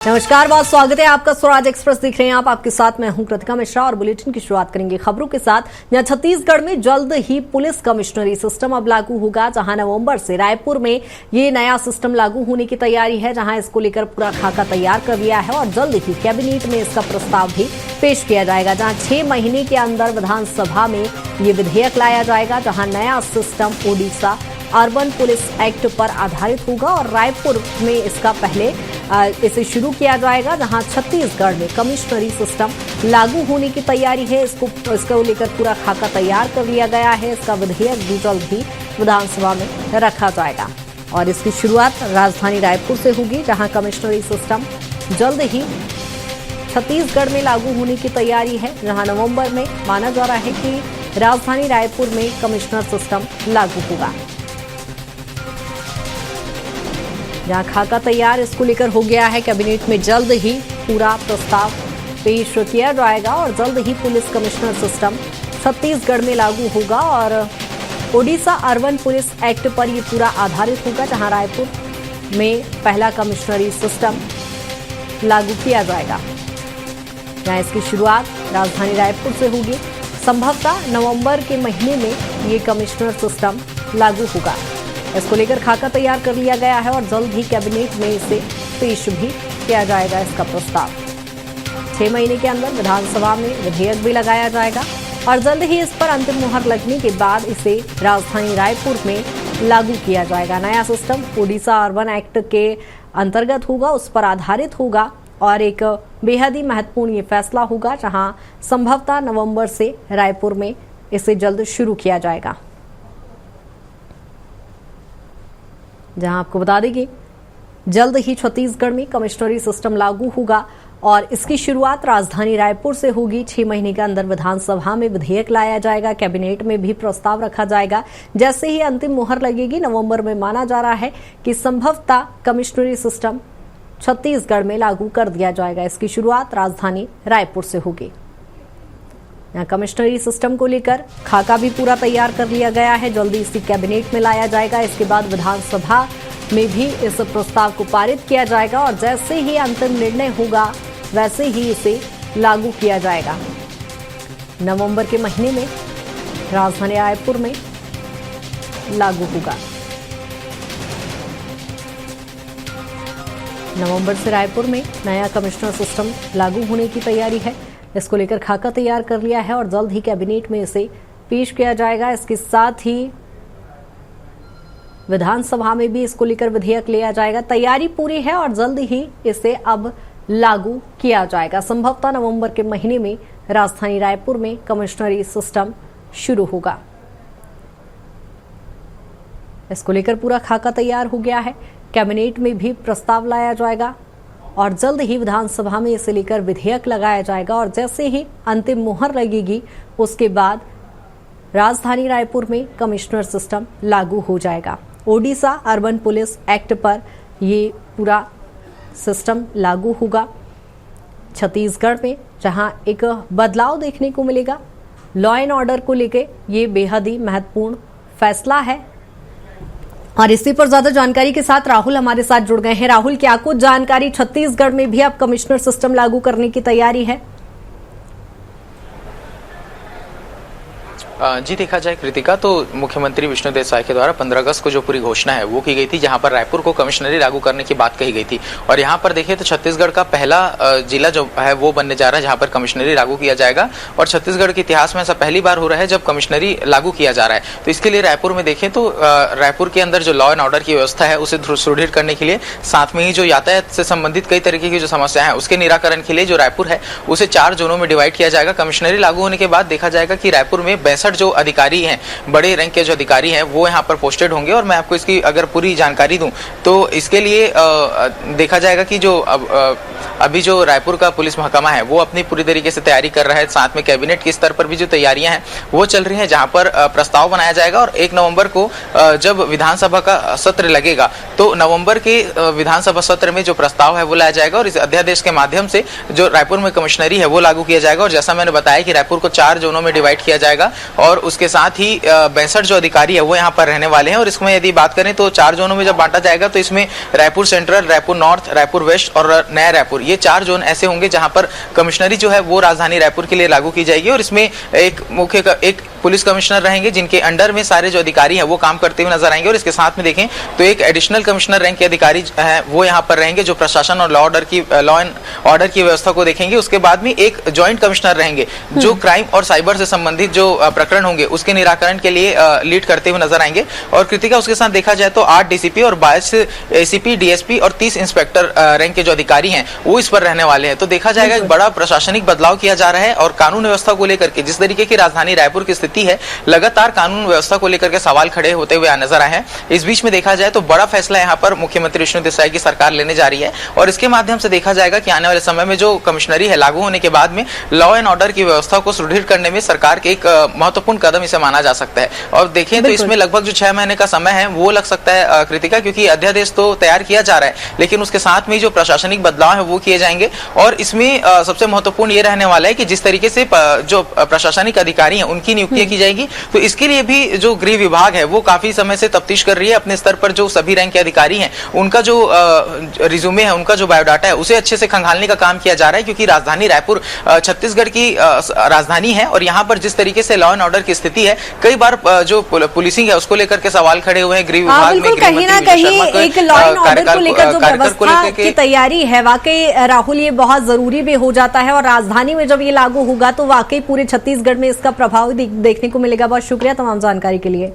नमस्कार, बहुत स्वागत है आपका। स्वराज एक्सप्रेस देख रहे हैं आप। आपके साथ मैं हूं कृतिका मिश्रा और बुलेटिन की शुरुआत करेंगे खबरों के साथ। जहां छत्तीसगढ़ में जल्द ही पुलिस कमिश्नरी सिस्टम अब लागू होगा। जहां नवंबर से रायपुर में ये नया सिस्टम लागू होने की तैयारी है, जहां इसको लेकर पूरा खाका तैयार कर लिया है और जल्द ही कैबिनेट में इसका प्रस्ताव भी पेश किया जाएगा। जहां 6 महीने के अंदर विधानसभा में ये विधेयक लाया जाएगा, जहां नया system Odisha urban police act पर आधारित होगा और रायपुर में इसका पहले इसे शुरू किया जाएगा। जहां छत्तीसगढ़ में कमिश्नरी सिस्टम लागू होने की तैयारी है, इसको लेकर पूरा खाका तैयार कर लिया गया है। इसका विधेयक भी जल्द ही विधानसभा में रखा जाएगा और इसकी शुरुआत राजधानी रायपुर से होगी, जहां कमिश्नरी सिस्टम जल्द ही छत्तीसगढ़ में लागू होने की तैयारी है। जहां नवंबर में माना जा रहा है कि राजधानी रायपुर में कमिश्नर सिस्टम लागू होगा। जहां खाका तैयार इसको लेकर हो गया है, कैबिनेट में जल्द ही पूरा प्रस्ताव पेश किया जाएगा और जल्द ही पुलिस कमिश्नर सिस्टम छत्तीसगढ़ में लागू होगा और ओडिशा अर्बन पुलिस एक्ट पर यह पूरा आधारित होगा। जहां रायपुर में पहला कमिश्नरी सिस्टम लागू किया जाएगा। जहां इसकी शुरुआत राजधानी रायपुर से होगी। संभवतः नवंबर के महीने में ये कमिश्नर सिस्टम लागू होगा। इसको लेकर खाका तैयार कर लिया गया है और जल्द ही कैबिनेट में इसे पेश भी किया जाएगा। इसका प्रस्ताव 6 महीने के अंदर विधानसभा में विधेयक भी लगाया जाएगा और जल्द ही इस पर अंतिम मुहर लगने के बाद इसे राजधानी रायपुर में लागू किया जाएगा। नया सिस्टम ओडिशा अर्बन एक्ट के अंतर्गत होगा, उस पर आधारित होगा और एक बेहद ही महत्वपूर्ण ये फैसला होगा, जहां संभवतः नवंबर से रायपुर में इसे जल्द शुरू किया जाएगा। जहां आपको बता दें कि जल्द ही छत्तीसगढ़ में कमिश्नरी सिस्टम लागू होगा और इसकी शुरुआत राजधानी रायपुर से होगी। 6 महीने के अंदर विधानसभा में विधेयक लाया जाएगा, कैबिनेट में भी प्रस्ताव रखा जाएगा। जैसे ही अंतिम मुहर लगेगी नवंबर में, माना जा रहा है कि संभवतः कमिश्नरी सिस्टम छत्तीसगढ़ में लागू कर दिया जाएगा। इसकी शुरुआत राजधानी रायपुर से होगी। यहाँ कमिश्नरी सिस्टम को लेकर खाका भी पूरा तैयार कर लिया गया है। जल्दी इसी कैबिनेट में लाया जाएगा। इसके बाद विधानसभा में भी इस प्रस्ताव को पारित किया जाएगा और जैसे ही अंतिम निर्णय होगा वैसे ही इसे लागू किया जाएगा। नवंबर के महीने में राजधानी रायपुर में लागू होगा। नवंबर से रायपुर में नया कमिश्नर सिस्टम लागू होने की तैयारी है। इसको लेकर खाका तैयार कर लिया है और जल्द ही कैबिनेट में इसे पेश किया जाएगा। इसके साथ ही विधानसभा में भी इसको लेकर विधेयक लिया जाएगा। तैयारी पूरी है और जल्द ही इसे अब लागू किया जाएगा। संभवतः नवंबर के महीने में राजधानी रायपुर में कमिश्नरी सिस्टम शुरू होगा। इसको लेकर पूरा खाका तैयार हो गया है। कैबिनेट में भी प्रस्ताव लाया जाएगा और जल्द ही विधानसभा में इसे लेकर विधेयक लगाया जाएगा और जैसे ही अंतिम मुहर लगेगी उसके बाद राजधानी रायपुर में कमिश्नर सिस्टम लागू हो जाएगा। ओडिशा अर्बन पुलिस एक्ट पर ये पूरा सिस्टम लागू होगा छत्तीसगढ़ में, जहां एक बदलाव देखने को मिलेगा। लॉ एंड ऑर्डर को लेकर ये बेहद ही महत्वपूर्ण फैसला है और इसी पर ज्यादा जानकारी के साथ राहुल हमारे साथ जुड़ गए हैं। राहुल, क्या कुछ जानकारी? छत्तीसगढ़ में भी अब कमिश्नर सिस्टम लागू करने की तैयारी है? जी, देखा जाए कृतिका तो मुख्यमंत्री विष्णु देसाई के द्वारा 15 अगस्त को जो पूरी घोषणा है वो की गई थी, जहां पर रायपुर को कमिश्नरी लागू करने की बात कही गई थी। और यहां पर देखिए तो छत्तीसगढ़ का पहला जिला जो है वो बनने जा रहा है जहां पर कमिश्नरी लागू किया जाएगा और छत्तीसगढ़ के इतिहास में ऐसा पहली बार हो रहा है जब कमिश्नरी लागू किया जा रहा है। तो इसके लिए रायपुर में देखें तो रायपुर के अंदर जो लॉ एंड ऑर्डर की व्यवस्था है उसे सुदृढ़ करने के लिए, साथ में ही जो यातायात से संबंधित कई तरीके की जो समस्या है उसके निराकरण के लिए जो रायपुर है उसे 4 जोनों में डिवाइड किया जाएगा। कमिश्नरी लागू होने के बाद देखा जाएगा कि रायपुर में 62 जो अधिकारी बड़े रैंक के जो अधिकारी हैं वो यहाँ पर पोस्टेड होंगे। और मैं आपको इसकी अगर पूरी जानकारी दूं तो इसके लिए देखा जाएगा कि जो अभी जो रायपुर का पुलिस महकमा है वो अपनी पूरी तरीके से तैयारी कर रहा है। साथ में कैबिनेट के स्तर पर भी जो तैयारियां हैं वो चल रही हैं, जहां पर प्रस्ताव बनाया जाएगा और 1 नवंबर को जब विधानसभा का सत्र लगेगा तो नवंबर के विधानसभा सत्र में जो प्रस्ताव है वो लाया जाएगा और इस अध्यादेश के माध्यम से जो रायपुर में कमिश्नरी है वो लागू किया जाएगा। और जैसा मैंने बताया कि रायपुर को 4 जोनों में डिवाइड किया जाएगा और उसके साथ ही 62 जो अधिकारी है वो यहाँ पर रहने वाले हैं। और इसमें यदि बात करें तो 4 जोनों में जब बांटा जाएगा तो इसमें Raipur central, Raipur north, Raipur west और नया रायपुर, ये 4 जोन ऐसे होंगे जहां पर कमिश्नरी जो है वो राजधानी रायपुर के लिए लागू की जाएगी। और इसमें एक पुलिस कमिश्नर रहेंगे जिनके अंडर में सारे जो अधिकारी हैं वो काम करते हुए नजर आएंगे। और इसके साथ में देखें तो एक एडिशनल कमिश्नर रैंक के अधिकारी हैं वो यहाँ पर रहेंगे जो प्रशासन और लॉ एंड ऑर्डर की व्यवस्था को देखेंगे। उसके बाद में एक ज्वाइंट कमिश्नर रहेंगे जो क्राइम और साइबर से संबंधित जो प्रकरण होंगे उसके निराकरण के लिए लीड करते हुए नजर आएंगे। और कृतिका, उसके साथ देखा जाए तो 8 डीसीपी और 22 एसीपी, डीएसपी और 30 इंस्पेक्टर रैंक के जो अधिकारी हैं वो इस पर रहने वाले हैं। तो देखा जाएगा एक बड़ा प्रशासनिक बदलाव किया जा रहा है। और कानून व्यवस्था को लेकर के जिस तरीके की राजधानी रायपुर की स्थिति है, लगातार कानून व्यवस्था को लेकर के सवाल खड़े होते हुए नजर आए हैं। इस बीच में देखा जाए तो बड़ा फैसला यहाँ पर मुख्यमंत्री विष्णुदेव साय की सरकार लेने जा रही है। और इसके माध्यम से देखा जाएगा कि आने वाले समय में जो कमिश्नरी है लागू होने के बाद में लॉ एंड ऑर्डर की व्यवस्था को सुदृढ़ करने में सरकार के एक महत्वपूर्ण कदम इसे माना जा सकता है। और देखें तो इसमें लगभग जो 6 महीने का समय है वो लग सकता है कृतिका, क्योंकि अध्यादेश तो तैयार किया जा रहा है लेकिन उसके साथ में जो प्रशासनिक बदलाव है वो किए जाएंगे। और इसमें सबसे महत्वपूर्ण ये रहने वाला है कि जिस तरीके से जो प्रशासनिक अधिकारी हैं उनकी नियुक्तियां की जाएगी, तो इसके लिए भी जो गृह विभाग है वो काफी समय से तफ्तीश कर रही है। अपने स्तर पर जो सभी रैंक के अधिकारी हैं उनका जो रिज्यूमे है, उनका जो बायोडाटा है उसे अच्छे से खंगालने का काम किया जा रहा है। क्योंकि राजधानी रायपुर छत्तीसगढ़ की राजधानी है और यहाँ पर जिस तरीके से लॉ एंड ऑर्डर की स्थिति है, कई बार जो पुलिसिंग है उसको लेकर के सवाल खड़े हुए हैं गृह विभाग में। कहीं ना कहीं एक लॉ एंड ऑर्डर को लेकर जो व्यवस्था की तैयारी है, वाकई राहुल ये बहुत जरूरी भी हो जाता है। और राजधानी में जब ये लागू होगा तो वाकई पूरे छत्तीसगढ़ में इसका प्रभाव देखने को मिलेगा। बहुत शुक्रिया तमाम जानकारी के लिए।